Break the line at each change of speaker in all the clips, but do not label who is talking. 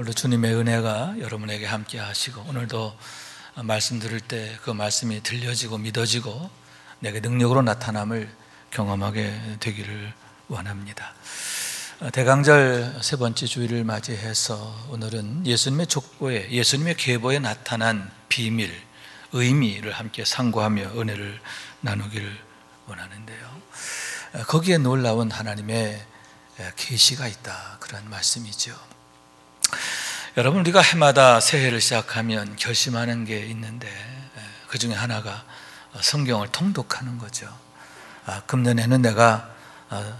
오늘도 주님의 은혜가 여러분에게 함께 하시고, 오늘도 말씀 들을 때 그 말씀이 들려지고 믿어지고 내게 능력으로 나타남을 경험하게 되기를 원합니다. 대강절 세 번째 주일을 맞이해서 오늘은 예수님의 족보에, 예수님의 계보에 나타난 비밀, 의미를 함께 상고하며 은혜를 나누기를 원하는데요, 거기에 놀라운 하나님의 계시가 있다, 그런 말씀이죠. 여러분, 우리가 해마다 새해를 시작하면 결심하는 게 있는데 그 중에 하나가 성경을 통독하는 거죠. 금년에는 내가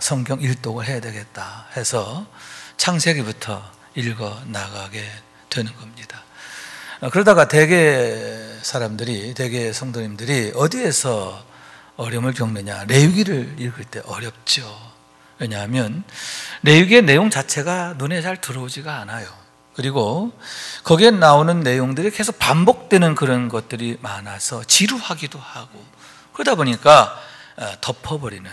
성경 일독을 해야 되겠다 해서 창세기부터 읽어 나가게 되는 겁니다. 그러다가 대개 사람들이, 대개 성도님들이 어디에서 어려움을 겪느냐, 레위기를 읽을 때 어렵죠. 왜냐하면 레위기의 내용 자체가 눈에 잘 들어오지가 않아요. 그리고 거기에 나오는 내용들이 계속 반복되는 그런 것들이 많아서 지루하기도 하고, 그러다 보니까 덮어버리는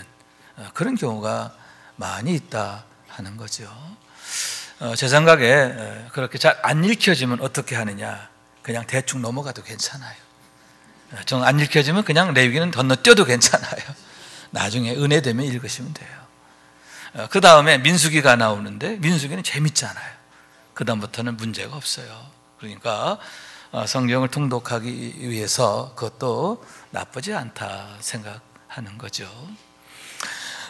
그런 경우가 많이 있다 하는 거죠. 제 생각에 그렇게 잘 안 읽혀지면 어떻게 하느냐, 그냥 대충 넘어가도 괜찮아요. 정 안 읽혀지면 그냥 레위기는 건너뛰어도 괜찮아요. 나중에 은혜 되면 읽으시면 돼요. 그 다음에 민수기가 나오는데 민수기는 재밌잖아요. 그 다음부터는 문제가 없어요. 그러니까 성경을 통독하기 위해서 그것도 나쁘지 않다 생각하는 거죠.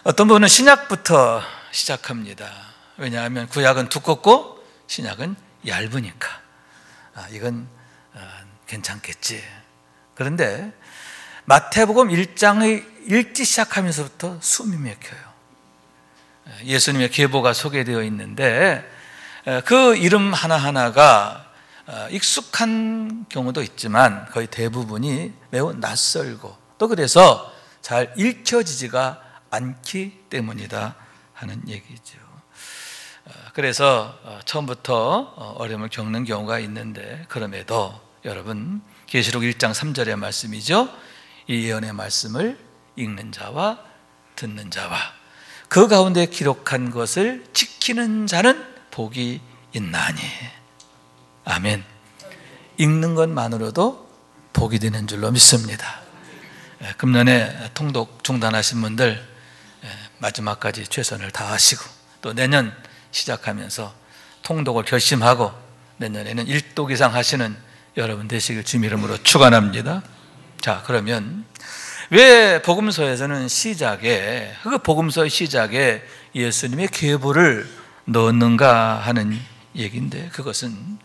어떤 분은 신약부터 시작합니다. 왜냐하면 구약은 두껍고 신약은 얇으니까 이건 괜찮겠지. 그런데 마태복음 1장의 읽기 시작하면서부터 숨이 막혀요. 예수님의 계보가 소개되어 있는데 그 이름 하나하나가 익숙한 경우도 있지만 거의 대부분이 매우 낯설고, 또 그래서 잘 읽혀지지가 않기 때문이다 하는 얘기죠. 그래서 처음부터 어려움을 겪는 경우가 있는데, 그럼에도 여러분, 계시록 1장 3절의 말씀이죠. 이 예언의 말씀을 읽는 자와 듣는 자와 그 가운데 기록한 것을 지키는 자는 복이 있나니. 아멘. 읽는 것만으로도 복이 되는 줄로 믿습니다. 금년에 통독 중단하신 분들 마지막까지 최선을 다하시고, 또 내년 시작하면서 통독을 결심하고 내년에는 1독 이상 하시는 여러분 되시길 주님 이름으로 축원합니다. 자, 그러면 왜 복음서에서는 시작에, 그 복음서의 시작에 예수님의 계보를 넣었는가 하는 얘기인데, 그것은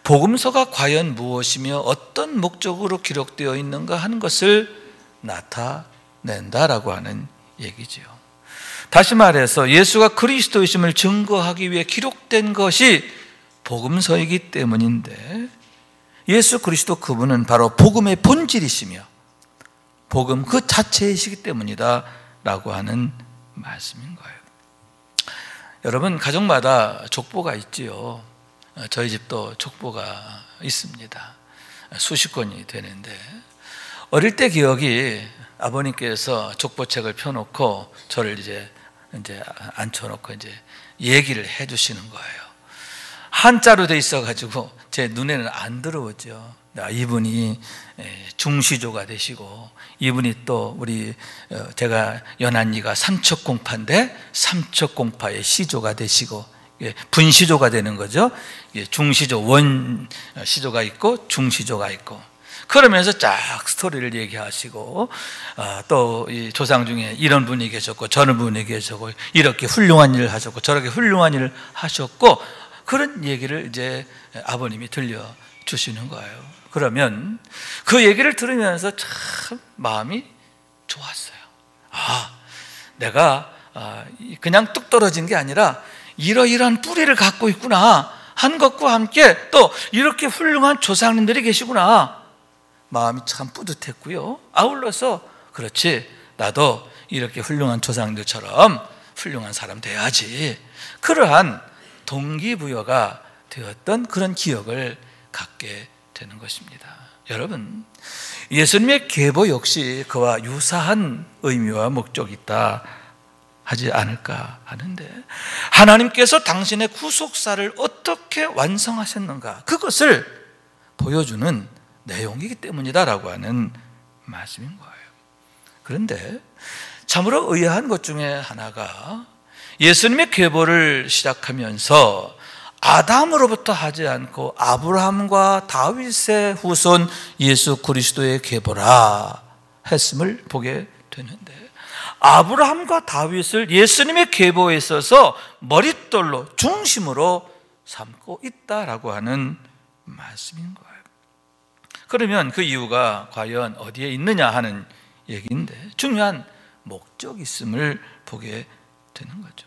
복음서가 과연 무엇이며 어떤 목적으로 기록되어 있는가 하는 것을 나타낸다라고 하는 얘기지요. 다시 말해서 예수가 그리스도이심을 증거하기 위해 기록된 것이 복음서이기 때문인데, 예수 그리스도 그분은 바로 복음의 본질이시며 복음 그 자체이시기 때문이다 라고 하는 말씀인 거예요. 여러분, 가정마다 족보가 있지요. 저희 집도 족보가 있습니다. 수십 권이 되는데, 어릴 때 기억이, 아버님께서 족보책을 펴놓고 저를 이제 앉혀놓고 얘기를 해주시는 거예요. 한자로 돼 있어가지고 제 눈에는 안 들어오죠. 이분이 중시조가 되시고, 이분이 또 우리 제가 연한이가 삼척공파인데 삼척공파의 시조가 되시고, 분시조가 되는 거죠. 중시조, 원시조가 있고 중시조가 있고, 그러면서 쫙 스토리를 얘기하시고, 또 이 조상 중에 이런 분이 계셨고 저런 분이 계셨고, 이렇게 훌륭한 일을 하셨고 저렇게 훌륭한 일을 하셨고, 그런 얘기를 이제 아버님이 들려주시는 거예요. 그러면 그 얘기를 들으면서 참 마음이 좋았어요. 내가 그냥 뚝 떨어진 게 아니라 이러이러한 뿌리를 갖고 있구나 한 것과 함께 또 이렇게 훌륭한 조상님들이 계시구나, 마음이 참 뿌듯했고요. 아울러서 그렇지, 나도 이렇게 훌륭한 조상들처럼 훌륭한 사람 돼야지, 그러한 동기부여가 되었던 그런 기억을 갖게 되는 것입니다. 여러분, 예수님의 계보 역시 그와 유사한 의미와 목적이 있다 하지 않을까 하는데, 하나님께서 당신의 구속사를 어떻게 완성하셨는가, 그것을 보여주는 내용이기 때문이다라고 하는 말씀인 거예요. 그런데 참으로 의아한 것 중에 하나가, 예수님의 계보를 시작하면서 아담으로부터 하지 않고 아브라함과 다윗의 후손 예수 그리스도의 계보라 했음을 보게 되는데, 아브라함과 다윗을 예수님의 계보에 있어서 머릿돌로, 중심으로 삼고 있다라고 하는 말씀인 거예요. 그러면 그 이유가 과연 어디에 있느냐 하는 얘기인데, 중요한 목적이 있음을 보게 되는 거죠.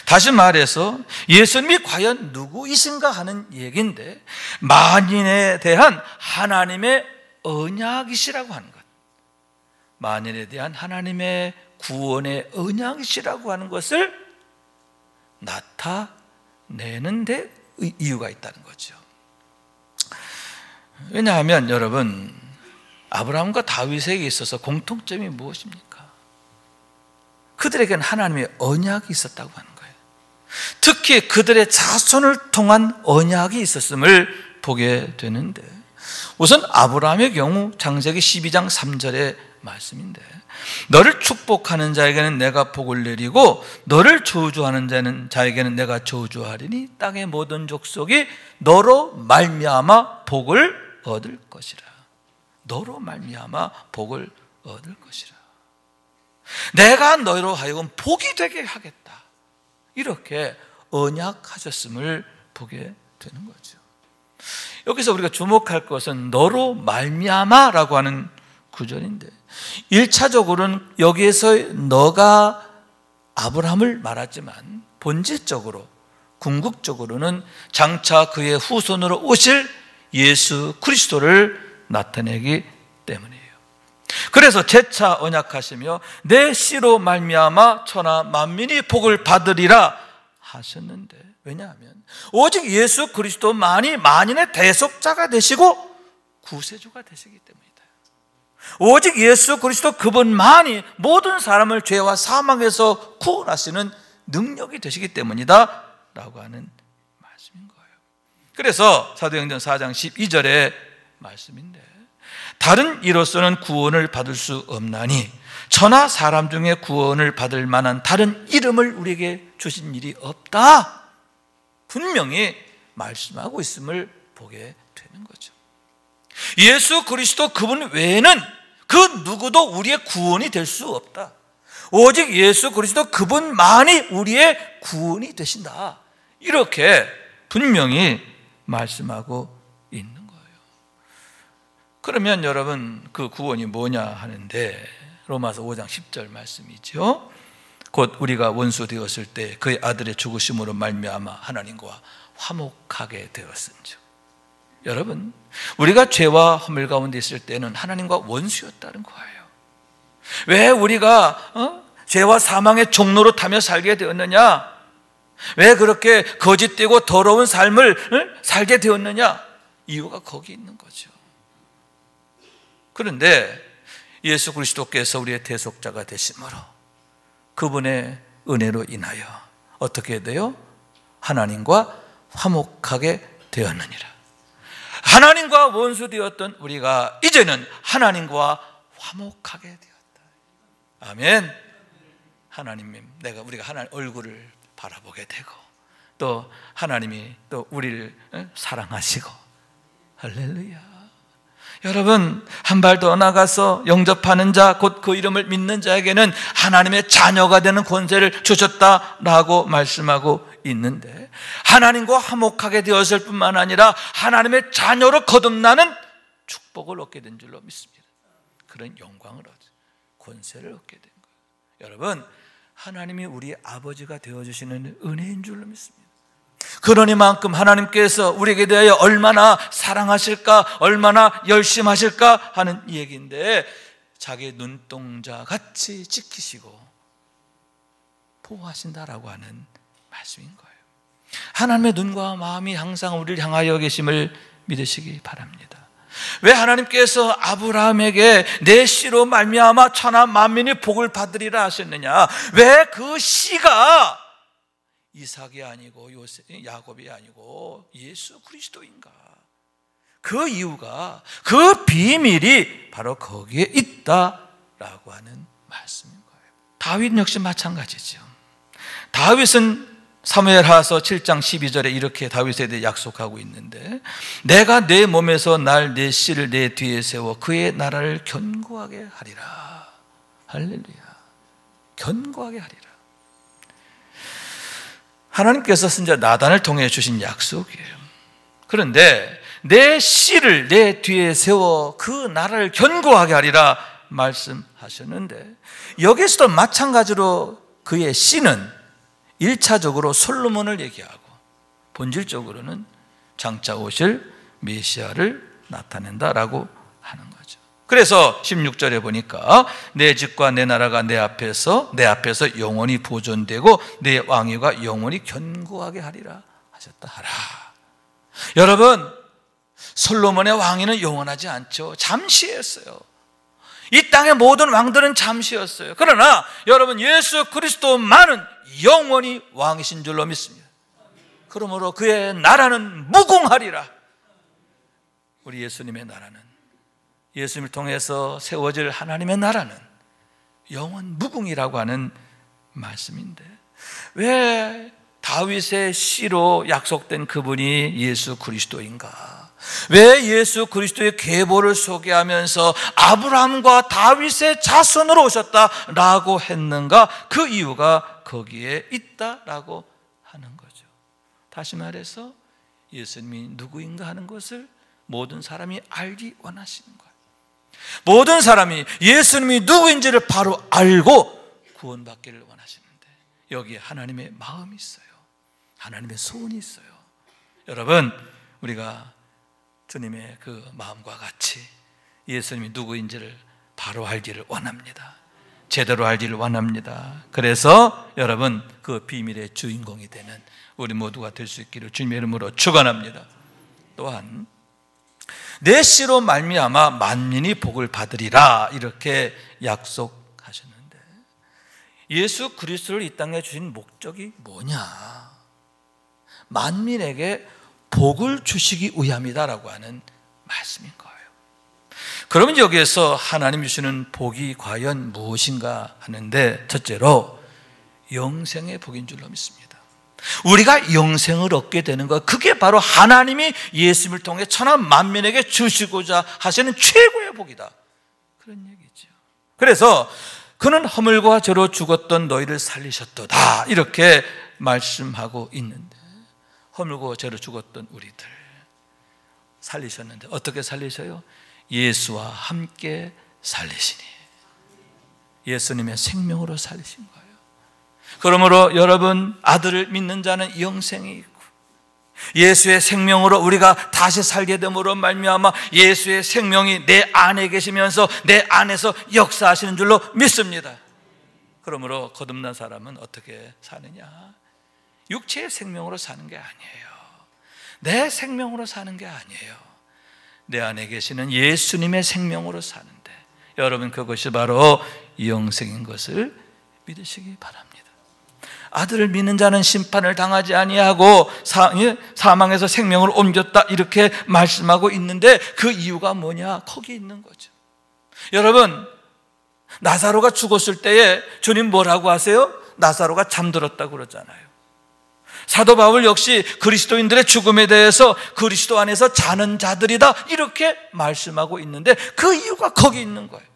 다시 말해서 예수님이 과연 누구이신가 하는 얘기인데, 만인에 대한 하나님의 언약이시라고 하는 것, 만인에 대한 하나님의 구원의 언약이시라고 하는 것을 나타내는 데 이유가 있다는 거죠. 왜냐하면 여러분, 아브라함과 다윗에게 있어서 공통점이 무엇입니까? 그들에게는 하나님의 언약이 있었다고 하는 거예요. 특히 그들의 자손을 통한 언약이 있었음을 보게 되는데, 우선 아브라함의 경우 창세기 12장 3절의 말씀인데, 너를 축복하는 자에게는 내가 복을 내리고 너를 저주하는 자에게는 내가 저주하리니 땅의 모든 족속이 너로 말미암아 복을 얻을 것이라. 너로 말미암아 복을 얻을 것이라. 내가 너희로 하여금 복이 되게 하겠다, 이렇게 언약하셨음을 보게 되는 거죠. 여기서 우리가 주목할 것은 너로 말미암아라고 하는 구절인데, 1차적으로는 여기에서 너가 아브라함을 말하지만 본질적으로, 궁극적으로는 장차 그의 후손으로 오실 예수 그리스도를 나타내기 때문이에요. 그래서 재차 언약하시며 내 씨로 말미암아 천하 만민이 복을 받으리라 하셨는데, 왜냐하면 오직 예수 그리스도만이 만인의 대속자가 되시고 구세주가 되시기 때문이다. 오직 예수 그리스도 그분만이 모든 사람을 죄와 사망에서 구원하시는 능력이 되시기 때문이다 라고 하는 말씀인 거예요. 그래서 사도행전 4장 12절의 말씀인데, 다른 이로서는 구원을 받을 수 없나니 천하 사람 중에 구원을 받을 만한 다른 이름을 우리에게 주신 일이 없다, 분명히 말씀하고 있음을 보게 되는 거죠. 예수 그리스도 그분 외에는 그 누구도 우리의 구원이 될 수 없다. 오직 예수 그리스도 그분만이 우리의 구원이 되신다, 이렇게 분명히 말씀하고 있는 거예요. 그러면 여러분, 그 구원이 뭐냐 하는데, 로마서 5장 10절 말씀이죠. 곧 우리가 원수 되었을 때 그의 아들의 죽으심으로 말미암아 하나님과 화목하게 되었은즉. 여러분, 우리가 죄와 허물 가운데 있을 때는 하나님과 원수였다는 거예요. 왜 우리가 죄와 사망의 종로로 타며 살게 되었느냐? 왜 그렇게 거짓되고 더러운 삶을 살게 되었느냐? 이유가 거기 있는 거죠. 그런데 예수 그리스도께서 우리의 대속자가 되심으로 그분의 은혜로 인하여 어떻게 돼요? 하나님과 화목하게 되었느니라. 하나님과 원수되었던 우리가 이제는 하나님과 화목하게 되었다. 아멘. 하나님, 우리가 하나님 얼굴을 바라보게 되고, 또 하나님이 또 우리를 사랑하시고, 할렐루야. 여러분, 한 발 더 나가서 영접하는 자, 곧 그 이름을 믿는 자에게는 하나님의 자녀가 되는 권세를 주셨다라고 말씀하고 있는데, 하나님과 화목하게 되었을 뿐만 아니라 하나님의 자녀로 거듭나는 축복을 얻게 된 줄로 믿습니다. 그런 영광을 권세를 얻게 된 거예요. 여러분, 하나님이 우리 아버지가 되어주시는 은혜인 줄로 믿습니다. 그러니만큼 하나님께서 우리에게 대하여 얼마나 사랑하실까, 얼마나 열심하실까 하는 얘기인데, 자기의 눈동자 같이 지키시고 보호하신다라고 하는 말씀인 거예요. 하나님의 눈과 마음이 항상 우리를 향하여 계심을 믿으시기 바랍니다. 왜 하나님께서 아브라함에게 내 씨로 말미암아 천하 만민이 복을 받으리라 하셨느냐? 왜 그 씨가 이삭이 아니고 야곱이 아니고 예수 그리스도인가? 그 이유가, 그 비밀이 바로 거기에 있다라고 하는 말씀인 거예요. 다윗 역시 마찬가지죠. 다윗은 사무엘하서 7장 12절에 이렇게 다윗에 대해 약속하고 있는데, 내가 내 몸에서 내 씨를 내 뒤에 세워 그의 나라를 견고하게 하리라. 할렐루야. 견고하게 하리라. 하나님께서 선지자 나단을 통해 주신 약속이에요. 그런데 내 씨를 내 뒤에 세워 그 나라를 견고하게 하리라 말씀하셨는데, 여기서도 마찬가지로 그의 씨는 1차적으로 솔로몬을 얘기하고 본질적으로는 장차 오실 메시아를 나타낸다라고 하는 거죠. 그래서 16절에 보니까 내 집과 내 나라가 내 앞에서 영원히 보존되고 내 왕위가 영원히 견고하게 하리라 하셨다 하라. 여러분, 솔로몬의 왕위는 영원하지 않죠. 잠시였어요. 이 땅의 모든 왕들은 잠시였어요. 그러나 여러분, 예수 그리스도만은 영원히 왕이신 줄로 믿습니다. 그러므로 그의 나라는 무궁하리라. 우리 예수님의 나라는, 예수님을 통해서 세워질 하나님의 나라는 영원 무궁이라고 하는 말씀인데, 왜 다윗의 씨로 약속된 그분이 예수 그리스도인가? 왜 예수 그리스도의 계보를 소개하면서 아브라함과 다윗의 자손으로 오셨다라고 했는가? 그 이유가 거기에 있다라고 하는 거죠. 다시 말해서 예수님이 누구인가 하는 것을 모든 사람이 알기 원하시는 거예요. 모든 사람이 예수님이 누구인지를 바로 알고 구원받기를 원하시는데, 여기에 하나님의 마음이 있어요. 하나님의 소원이 있어요. 여러분, 우리가 주님의 그 마음과 같이 예수님이 누구인지를 바로 알기를 원합니다. 제대로 알기를 원합니다. 그래서 여러분, 그 비밀의 주인공이 되는 우리 모두가 될 수 있기를 주님의 이름으로 축원합니다. 또한 내 씨로 말미암아 만민이 복을 받으리라 이렇게 약속하셨는데, 예수 그리스도를 이 땅에 주신 목적이 뭐냐? 만민에게 복을 주시기 위함이다라고 하는 말씀인 거예요. 그러면 여기에서 하나님 주시는 복이 과연 무엇인가 하는데, 첫째로 영생의 복인 줄로 믿습니다. 우리가 영생을 얻게 되는 것, 그게 바로 하나님이 예수님을 통해 천하 만민에게 주시고자 하시는 최고의 복이다, 그런 얘기죠. 그래서 그는 허물과 죄로 죽었던 너희를 살리셨도다 이렇게 말씀하고 있는데, 허물과 죄로 죽었던 우리들 살리셨는데 어떻게 살리셔요? 예수와 함께 살리시니, 예수님의 생명으로 살리신 거예요. 그러므로 여러분, 아들을 믿는 자는 영생이 있고, 예수의 생명으로 우리가 다시 살게 됨으로 말미암아 예수의 생명이 내 안에 계시면서 내 안에서 역사하시는 줄로 믿습니다. 그러므로 거듭난 사람은 어떻게 사느냐? 육체의 생명으로 사는 게 아니에요. 내 생명으로 사는 게 아니에요. 내 안에 계시는 예수님의 생명으로 사는데, 여러분, 그것이 바로 영생인 것을 믿으시기 바랍니다. 아들을 믿는 자는 심판을 당하지 아니하고 사망에서 생명을 옮겼다 이렇게 말씀하고 있는데, 그 이유가 뭐냐? 거기 있는 거죠. 여러분, 나사로가 죽었을 때에 주님 뭐라고 하세요? 나사로가 잠들었다고 그러잖아요. 사도 바울 역시 그리스도인들의 죽음에 대해서 그리스도 안에서 자는 자들이다 이렇게 말씀하고 있는데, 그 이유가 거기 있는 거예요.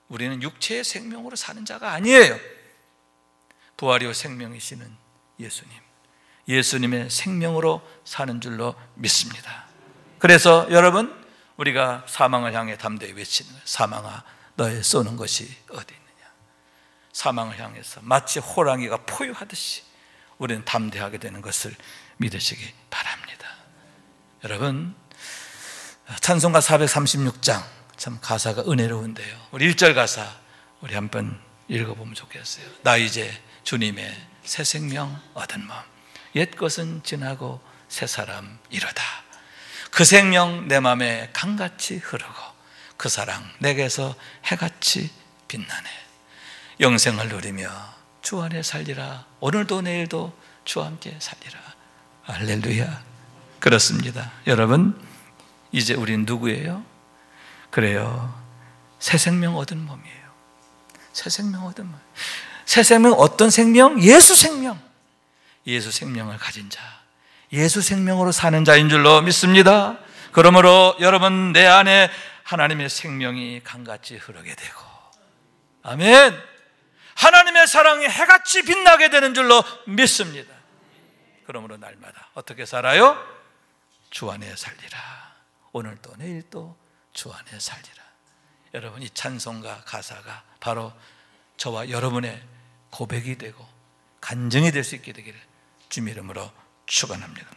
우리는 육체의 생명으로 사는 자가 아니에요. 부활이요 생명이시는 예수님, 예수님의 생명으로 사는 줄로 믿습니다. 그래서 여러분, 우리가 사망을 향해 담대히 외치는 거예요. 사망아, 너의 쏘는 것이 어디 있느냐? 사망을 향해서 마치 호랑이가 포효하듯이 우리는 담대하게 되는 것을 믿으시기 바랍니다. 여러분, 찬송가 436장 참 가사가 은혜로운데요, 우리 1절 가사 우리 한번 읽어보면 좋겠어요. 나 이제 주님의 새 생명 얻은 몸, 옛 것은 지나고 새 사람 이르다. 그 생명 내 맘에 강같이 흐르고 그 사랑 내게서 해같이 빛나네. 영생을 누리며 주 안에 살리라. 오늘도 내일도 주와 함께 살리라. 할렐루야. 그렇습니다. 여러분, 이제 우린 누구예요? 그래요, 새 생명 얻은 몸이에요. 새 생명 얻은 몸. 새 생명, 어떤 생명? 예수 생명. 예수 생명을 가진 자, 예수 생명으로 사는 자인 줄로 믿습니다. 그러므로 여러분, 내 안에 하나님의 생명이 강같이 흐르게 되고, 아멘, 하나님의 사랑이 해같이 빛나게 되는 줄로 믿습니다. 그러므로 날마다 어떻게 살아요? 주 안에 살리라. 오늘도 내일도 주 안에 살리라. 여러분, 이 찬송가 가사가 바로 저와 여러분의 고백이 되고 간증이 될 수 있게 되기를 주님의 이름으로 축원합니다.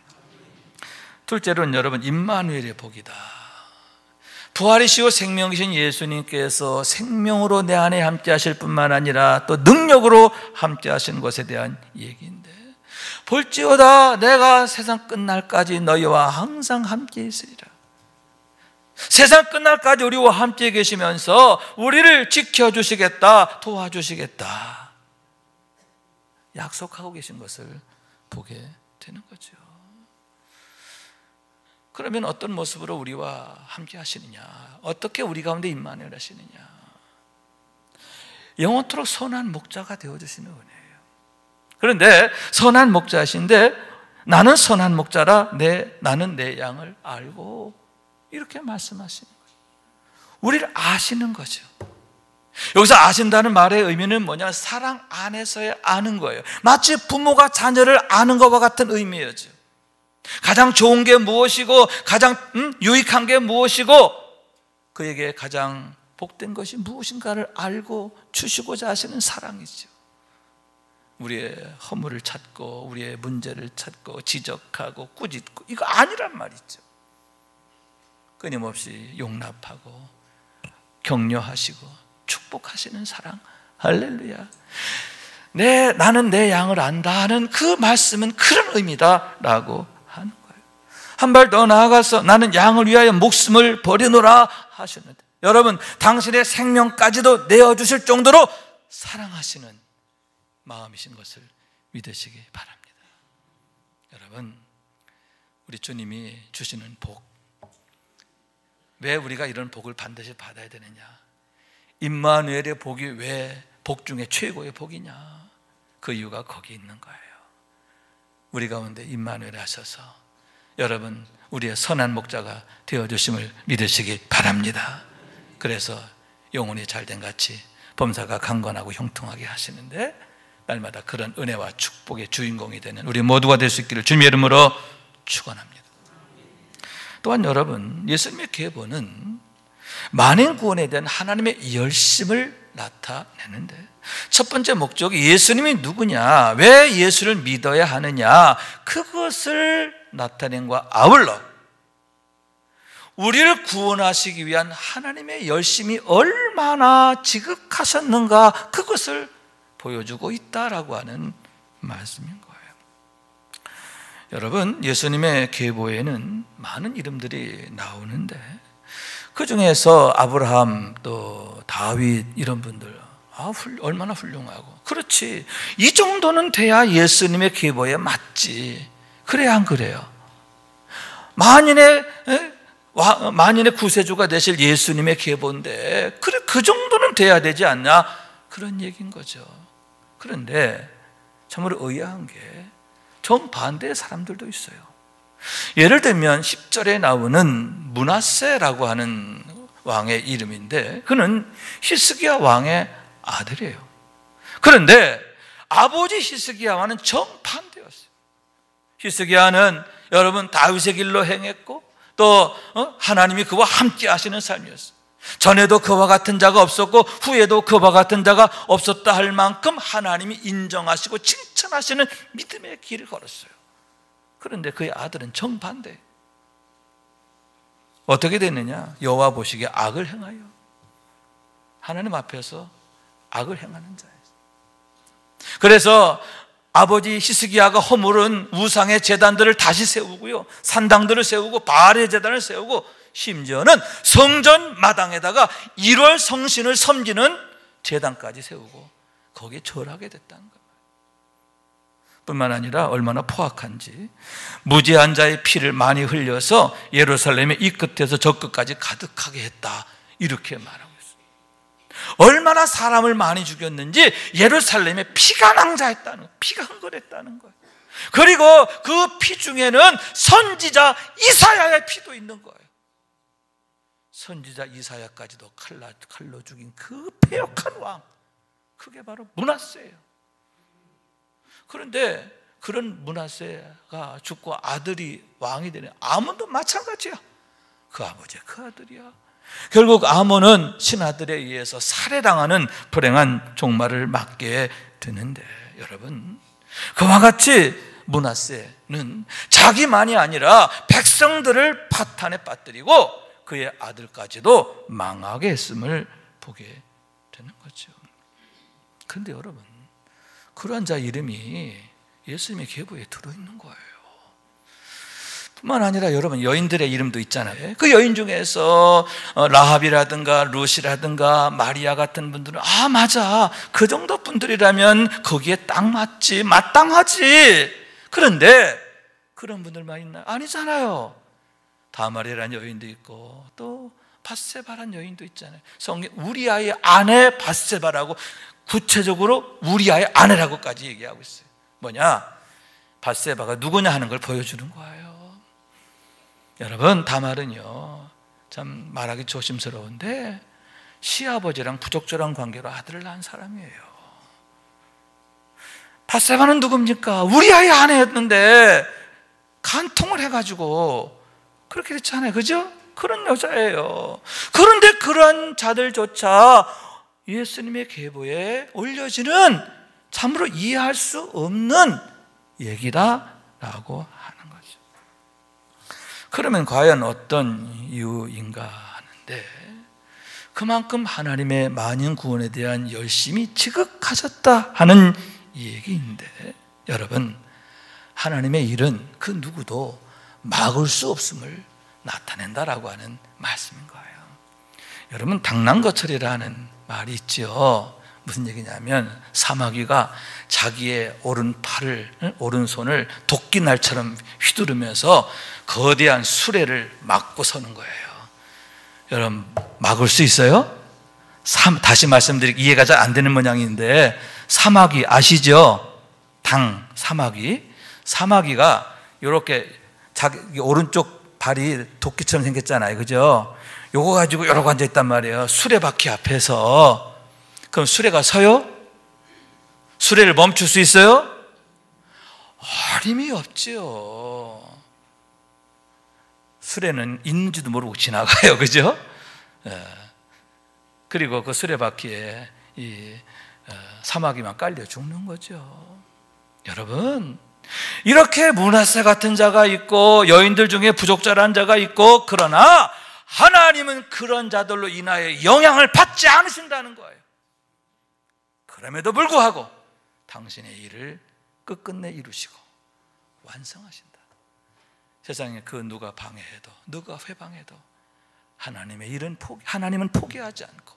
둘째로는 여러분, 임마누엘의 복이다. 부활이시고 생명이신 예수님께서 생명으로 내 안에 함께 하실 뿐만 아니라 또 능력으로 함께 하시는 것에 대한 얘기인데, 볼지어다 내가 세상 끝날까지 너희와 항상 함께 있으리라. 세상 끝날까지 우리와 함께 계시면서 우리를 지켜주시겠다, 도와주시겠다 약속하고 계신 것을 보게 되는 거죠. 그러면 어떤 모습으로 우리와 함께 하시느냐, 어떻게 우리 가운데 임마누엘 하시느냐? 영원토록 선한 목자가 되어주시는 은혜예요. 그런데 선한 목자이신데, 나는 선한 목자라 나는 내 양을 알고, 이렇게 말씀하시는 거예요. 우리를 아시는 거죠. 여기서 아신다는 말의 의미는 뭐냐? 사랑 안에서의 아는 거예요. 마치 부모가 자녀를 아는 것과 같은 의미였죠. 가장 좋은 게 무엇이고 가장 유익한 게 무엇이고 그에게 가장 복된 것이 무엇인가를 알고 주시고자 하시는 사랑이죠. 우리의 허물을 찾고 우리의 문제를 찾고 지적하고 꾸짖고 이거 아니란 말이죠. 끊임없이 용납하고 격려하시고 축복하시는 사랑. 할렐루야. 나는 내 양을 안다 하는 그 말씀은 그런 의미다라고 하는 거예요. 한 발 더 나아가서 나는 양을 위하여 목숨을 버리노라 하셨는데, 여러분, 당신의 생명까지도 내어주실 정도로 사랑하시는 마음이신 것을 믿으시기 바랍니다. 여러분, 우리 주님이 주시는 복, 왜 우리가 이런 복을 반드시 받아야 되느냐? 임마누엘의 복이 왜 복 중에 최고의 복이냐? 그 이유가 거기 있는 거예요. 우리 가운데 임마누엘 하셔서 여러분, 우리의 선한 목자가 되어주심을 믿으시기 바랍니다. 그래서 영혼이 잘된 같이 범사가 강건하고 형통하게 하시는데, 날마다 그런 은혜와 축복의 주인공이 되는 우리 모두가 될 수 있기를 주님의 이름으로 축원합니다. 또한 여러분, 예수님의 계보는 만인 구원에 대한 하나님의 열심을 나타내는데, 첫 번째 목적이 예수님이 누구냐, 왜 예수를 믿어야 하느냐, 그것을 나타낸과 아울러 우리를 구원하시기 위한 하나님의 열심이 얼마나 지극하셨는가, 그것을 보여주고 있다라고 하는 말씀인 거예요. 여러분, 예수님의 계보에는 많은 이름들이 나오는데, 그 중에서 아브라함, 또 다윗, 이런 분들 얼마나 훌륭하고, 그렇지, 이 정도는 돼야 예수님의 계보에 맞지. 그래야 안 그래요? 만인의 구세주가 되실 예수님의 계보인데, 그래, 그 정도는 돼야 되지 않냐, 그런 얘기인 거죠. 그런데 참으로 의아한 게 정반대의 사람들도 있어요. 예를 들면 10절에 나오는 므낫세라고 하는 왕의 이름인데, 그는 히스기야 왕의 아들이에요. 그런데 아버지 히스기야와는 정반대였어요. 히스기야는 여러분 다윗의 길로 행했고, 또 하나님이 그와 함께 하시는 삶이었어요. 전에도 그와 같은 자가 없었고 후에도 그와 같은 자가 없었다 할 만큼 하나님이 인정하시고 칭찬하시는 믿음의 길을 걸었어요. 그런데 그의 아들은 정반대. 어떻게 됐느냐? 여호와 보시기에 악을 행하여 하나님 앞에서 악을 행하는 자예요. 그래서 아버지 히스기야가 허물은 우상의 제단들을 다시 세우고요, 산당들을 세우고 바알의 제단을 세우고 심지어는 성전 마당에다가 1월 성신을 섬기는 제단까지 세우고 거기에 절하게 됐다는 거예요. 뿐만 아니라 얼마나 포악한지, 무지한 자의 피를 많이 흘려서 예루살렘의 이 끝에서 저 끝까지 가득하게 했다, 이렇게 말하고 있습니다. 얼마나 사람을 많이 죽였는지 예루살렘에 피가 낭자했다는 거예요. 피가 흥건했다는 거예요. 그리고 그 피 중에는 선지자 이사야의 피도 있는 거예요. 선지자 이사야까지도 칼로 죽인 그 패역한 왕, 그게 바로 므낫세예요. 그런데 그런 므낫세가 죽고 아들이 왕이 되는 아몬도 마찬가지야. 그 아버지가 그 아들이야. 결국 아몬은 신하들에 의해서 살해당하는 불행한 종말을 맞게 되는데, 여러분, 그와 같이 므낫세는 자기만이 아니라 백성들을 파탄에 빠뜨리고 그의 아들까지도 망하게 했음을 보게 되는 거죠. 그런데 여러분, 그런 자 이름이 예수님의 계보에 들어있는 거예요. 뿐만 아니라 여러분, 여인들의 이름도 있잖아요. 그 여인 중에서 라합이라든가 룻이라든가 마리아 같은 분들은 맞아, 그 정도 분들이라면 거기에 딱 맞지, 마땅하지. 그런데 그런 분들만 있나요? 아니잖아요. 다말이라는 여인도 있고 또 밧세바라는 여인도 있잖아요. 성경 우리아의 아내 밧세바라고 구체적으로 우리아의 아내라고까지 얘기하고 있어요. 뭐냐? 밧세바가 누구냐 하는 걸 보여주는 거예요. 여러분, 다말은요, 참 말하기 조심스러운데 시아버지랑 부적절한 관계로 아들을 낳은 사람이에요. 밧세바는 누굽니까? 우리아의 아내였는데 간통을 해가지고 그렇게 됐잖아요. 그죠? 그런 여자예요. 그런데 그런 자들조차 예수님의 계보에 올려지는 참으로 이해할 수 없는 얘기다라고 하는 거죠. 그러면 과연 어떤 이유인가 하는데, 그만큼 하나님의 만인 구원에 대한 열심이 지극하셨다 하는 얘기인데, 여러분, 하나님의 일은 그 누구도 막을 수 없음을 나타낸다라고 하는 말씀인 거예요. 여러분, 당난거철이라는 말이 있죠. 무슨 얘기냐면, 사마귀가 자기의 오른손을 도끼날처럼 휘두르면서 거대한 수레를 막고 서는 거예요. 여러분, 막을 수 있어요? 다시 말씀드리기 이해가 잘 안 되는 모양인데, 사마귀 아시죠? 사마귀가 이렇게 자기 오른쪽 발이 도끼처럼 생겼잖아요. 그죠? 요거 가지고 이러고 앉아있단 말이에요. 수레바퀴 앞에서. 그럼 수레가 서요? 수레를 멈출 수 있어요? 어림이 없지요. 수레는 있는지도 모르고 지나가요. 그죠? 그리고 그 수레바퀴에 이 사마귀만 깔려 죽는 거죠. 여러분, 이렇게 므낫세 같은 자가 있고 여인들 중에 부족자란 자가 있고, 그러나 하나님은 그런 자들로 인하여 영향을 받지 않으신다는 거예요. 그럼에도 불구하고 당신의 일을 끝끝내 이루시고 완성하신다. 세상에 그 누가 방해해도, 누가 회방해도 하나님은 포기하지 않고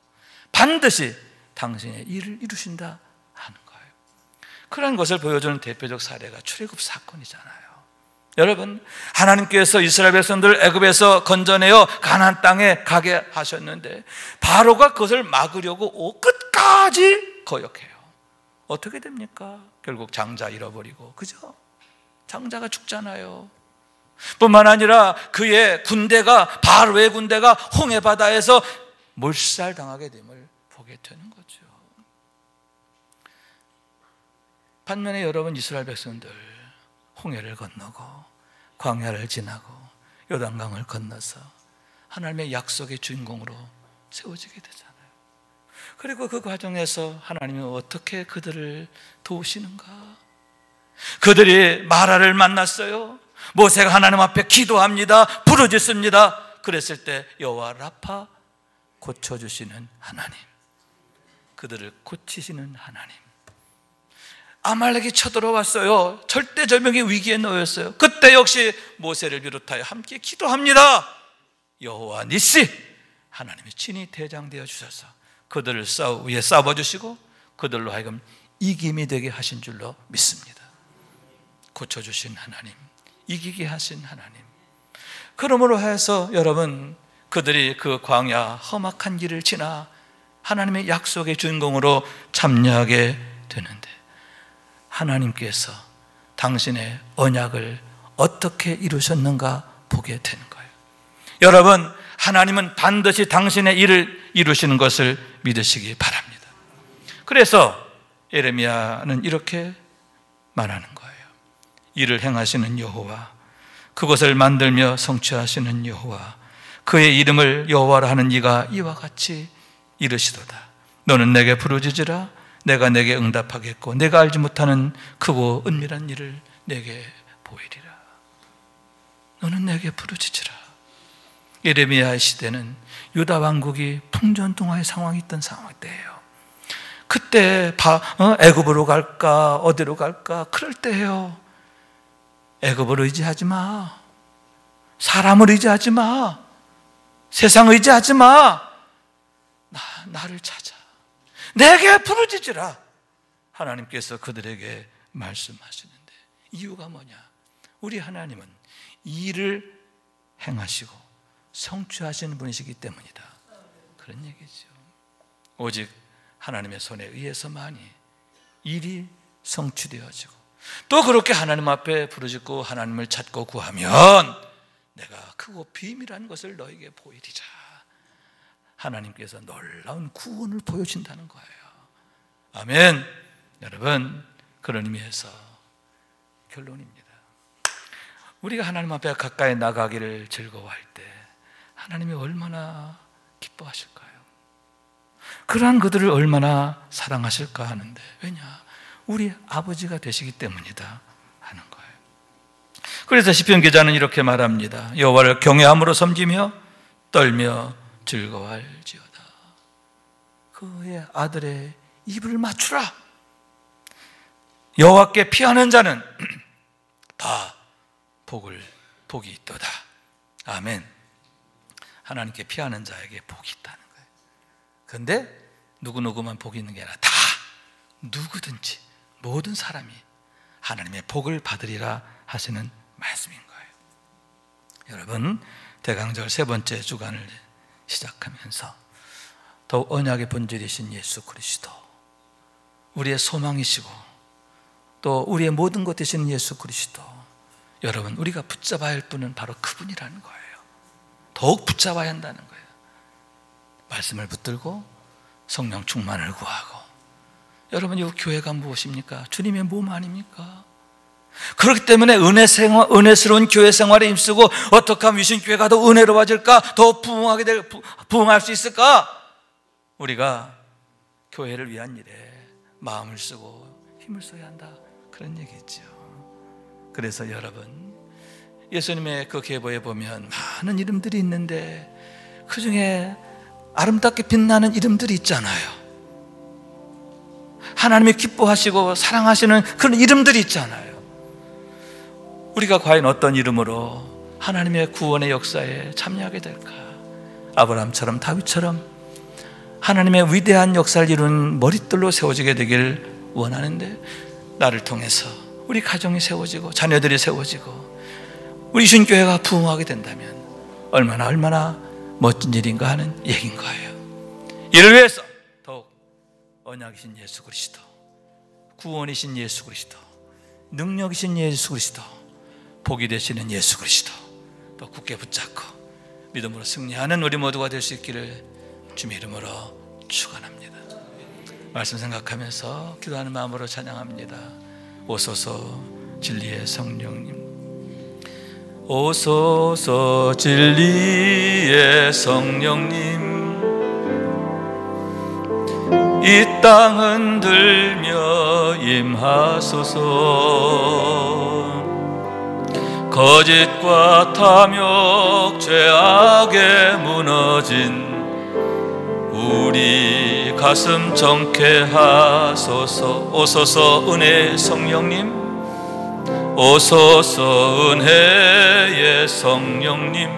반드시 당신의 일을 이루신다 하는 거예요. 그런 것을 보여주는 대표적 사례가 출애굽 사건이잖아요. 여러분, 하나님께서 이스라엘 백성들 애굽에서 건져내어 가나안 땅에 가게 하셨는데 바로가 그것을 막으려고 끝까지 거역해요. 어떻게 됩니까? 결국 장자 잃어버리고, 그죠? 장자가 죽잖아요. 뿐만 아니라 그의 군대가, 바로의 군대가 홍해 바다에서 몰살당하게 됨을 보게 되는 거죠. 반면에 여러분, 이스라엘 백성들 홍해를 건너고 광야를 지나고 요단강을 건너서 하나님의 약속의 주인공으로 세워지게 되잖아요. 그리고 그 과정에서 하나님은 어떻게 그들을 도우시는가? 그들이 마라를 만났어요. 모세가 하나님 앞에 기도합니다. 부르짖습니다. 그랬을 때 여호와 라파, 고쳐주시는 하나님, 그들을 고치시는 하나님, 아말렉이 쳐들어왔어요. 절대절명의 위기에 놓였어요. 그때 역시 모세를 비롯하여 함께 기도합니다. 여호와 니시, 하나님이 친히 대장되어 주셔서 그들을 위에 싸워주시고 그들로 하여금 이김이 되게 하신 줄로 믿습니다. 고쳐주신 하나님, 이기게 하신 하나님. 그러므로 해서 여러분, 그들이 그 광야 험악한 길을 지나 하나님의 약속의 주인공으로 참여하게 되는데, 하나님께서 당신의 언약을 어떻게 이루셨는가 보게 되는 거예요. 여러분, 하나님은 반드시 당신의 일을 이루시는 것을 믿으시기 바랍니다. 그래서 예레미야는 이렇게 말하는 거예요. 일을 행하시는 여호와, 그것을 만들며 성취하시는 여호와, 그의 이름을 여호와라 하는 이가 이와 같이 이르시도다. 너는 내게 부르짖으라. 내가 내게 응답하겠고 내가 알지 못하는 크고 은밀한 일을 내게 보이리라. 너는 내게 부르짖으라. 예레미야의 시대는 유다 왕국이 풍전등화의 상황이 있던 상황 때예요. 그때 애굽으로 갈까 어디로 갈까 그럴 때예요. 애굽을 의지하지 마. 사람을 의지하지 마. 세상 의지하지 마. 나를 찾아. 내게 부르짖으라. 하나님께서 그들에게 말씀하시는데, 이유가 뭐냐? 우리 하나님은 일을 행하시고 성취하시는 분이시기 때문이다. 그런 얘기죠. 오직 하나님의 손에 의해서만이 일이 성취되어지고, 또 그렇게 하나님 앞에 부르짖고 하나님을 찾고 구하면 내가 크고 비밀한 것을 너에게 보이리라. 하나님께서 놀라운 구원을 보여준다는 거예요. 아멘. 여러분, 그런 의미에서 결론입니다. 우리가 하나님 앞에 가까이 나가기를 즐거워할 때 하나님이 얼마나 기뻐하실까요? 그러한 그들을 얼마나 사랑하실까 하는데, 왜냐? 우리 아버지가 되시기 때문이다 하는 거예요. 그래서 시편 기자는 이렇게 말합니다. 여호와를 경외함으로 섬기며 떨며 즐거워할지어다. 그의 아들의 입을 맞추라. 여호와께 피하는 자는 다 복이 있도다. 아멘. 하나님께 피하는 자에게 복이 있다는 거예요. 그런데 누구누구만 복이 있는 게 아니라 다, 누구든지 모든 사람이 하나님의 복을 받으리라 하시는 말씀인 거예요. 여러분, 대강절 세 번째 주간을 시작하면서 더욱 언약의 본질이신 예수 그리스도, 우리의 소망이시고 또 우리의 모든 것 되시는 예수 그리스도, 여러분, 우리가 붙잡아야 할 분은 바로 그분이라는 거예요. 더욱 붙잡아야 한다는 거예요. 말씀을 붙들고 성령 충만을 구하고. 여러분, 이 교회가 무엇입니까? 주님의 몸 아닙니까? 그렇기 때문에 은혜스러운 교회 생활에 힘쓰고, 어떻게 하면 위신교회가 더 은혜로워질까? 더 부흥할 수 있을까? 우리가 교회를 위한 일에 마음을 쓰고 힘을 써야 한다, 그런 얘기죠. 그래서 여러분, 예수님의 그 계보에 보면 많은 이름들이 있는데 그 중에 아름답게 빛나는 이름들이 있잖아요. 하나님이 기뻐하시고 사랑하시는 그런 이름들이 있잖아요. 우리가 과연 어떤 이름으로 하나님의 구원의 역사에 참여하게 될까? 아브라함처럼, 다윗처럼 하나님의 위대한 역사를 이룬 머릿돌로 세워지게 되길 원하는데, 나를 통해서 우리 가정이 세워지고 자녀들이 세워지고 우리 신교회가 부흥하게 된다면 얼마나 멋진 일인가 하는 얘기인 거예요. 이를 위해서 더욱 언약이신 예수 그리스도, 구원이신 예수 그리스도, 능력이신 예수 그리스도, 복이 되시는 예수 그리스도 또 굳게 붙잡고 믿음으로 승리하는 우리 모두가 될 수 있기를 주님의 이름으로 축원합니다. 말씀 생각하면서 기도하는 마음으로 찬양합니다. 오소서 진리의 성령님, 오소서 진리의 성령님, 이 땅 흔들며 임하소서. 거짓과 탐욕 죄악에 무너진 우리 가슴 정케 하소서. 오소서 은혜의 성령님, 오소서 은혜의 성령님,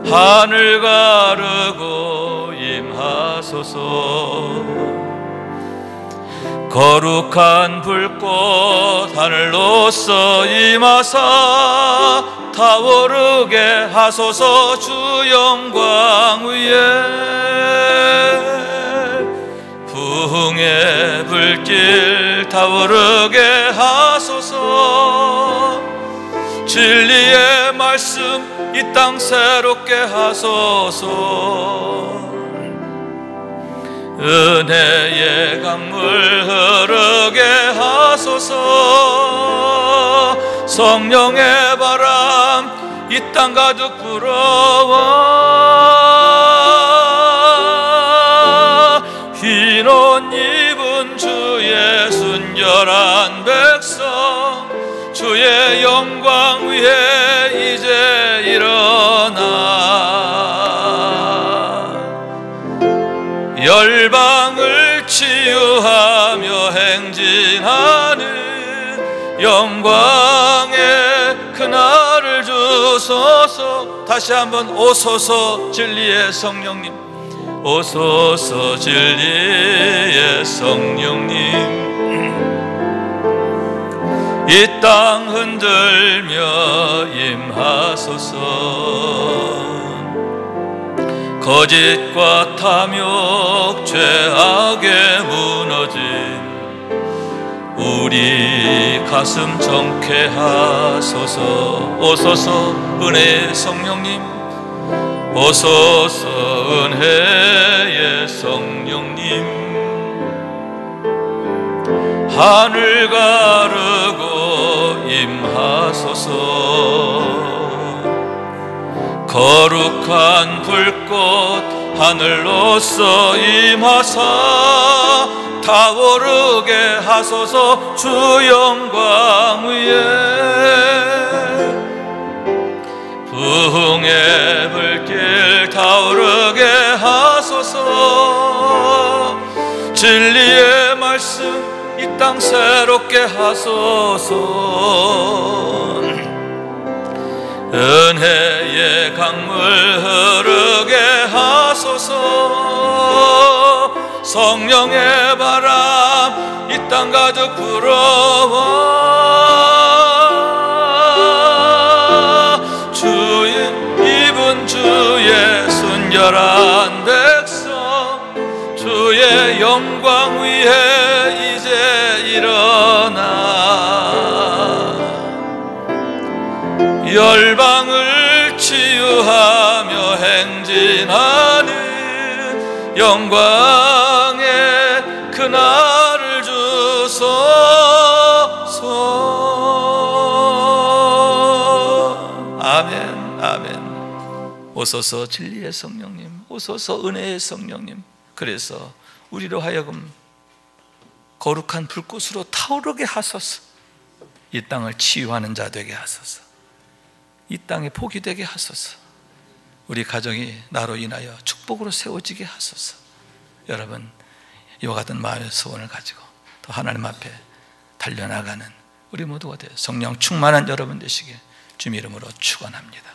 하늘 가르고 임하소서. 거룩한 불꽃 하늘로서 임하사 타오르게 하소서. 주 영광 위에 부흥의 불길 타오르게 하소서. 진리의 말씀 이 땅 새롭게 하소서. 은혜의 강물 흐르게 하소서. 성령의 바람 이 땅 가득 불어와 흰 옷 입은 주의 순결한 백성, 주의 영광 위에 이제 일어나 열방을 치유하며 행진하는 영광의 그날을 주소서. 다시 한번 오소서 진리의 성령님, 오소서 진리의 성령님, 이 땅 흔들며 임하소서. 거짓과 탐욕 죄악에 무너진 우리 가슴 정케 하소서. 오소서 은혜의 성령님, 오소서 은혜의 성령님, 하늘 가르고 임하소서. 거룩한 불꽃 하늘로서 임하사 타오르게 하소서. 주 영광 위에 부흥의 불길 타오르게 하소서. 진리의 말씀 이 땅 새롭게 하소서. 은혜의 강물 흐르게 하소서. 성령의 바람 이 땅 가득 불어와 주인 입은 주의 순결한 백성, 주의 영광 위에 이제 일어나 열방을 치유하며 행진하는 영광의 그날을 주소서. 아멘, 아멘. 오소서 진리의 성령님, 오소서 은혜의 성령님, 그래서 우리로 하여금 거룩한 불꽃으로 타오르게 하소서. 이 땅을 치유하는 자 되게 하소서. 이 땅에 복이 되게 하소서. 우리 가정이 나로 인하여 축복으로 세워지게 하소서. 여러분, 이와 같은 마음의 소원을 가지고 또 하나님 앞에 달려나가는 우리 모두가 되어 성령 충만한 여러분 되시길 주님 이름으로 축원합니다.